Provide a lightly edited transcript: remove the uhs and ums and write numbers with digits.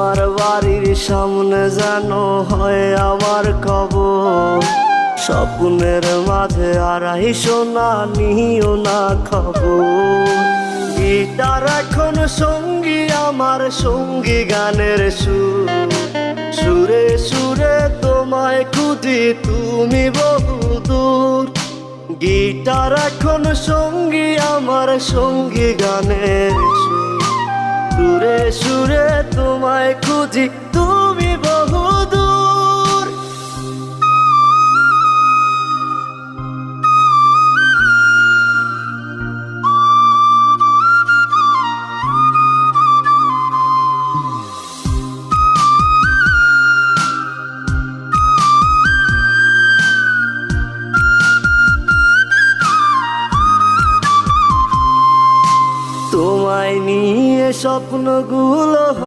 তোমার বাড়ির সামনে যেন হয় আমার কবর। স্বপ্নের মাঝে আড়াই সোনা নিও না খবর। গিটার এখন সঙ্গী আমার, সঙ্গী গানের সুর। সুরে সুরে তোমায় খুঁজি তুমি বহুদূর। গিটার এখন সঙ্গী আমার, সঙ্গী গানের সুর। সুরে সুরে তোমায় খুঁজি তুমি বহুদূর। তোমায় নিয়ে স্বপ্নগুলো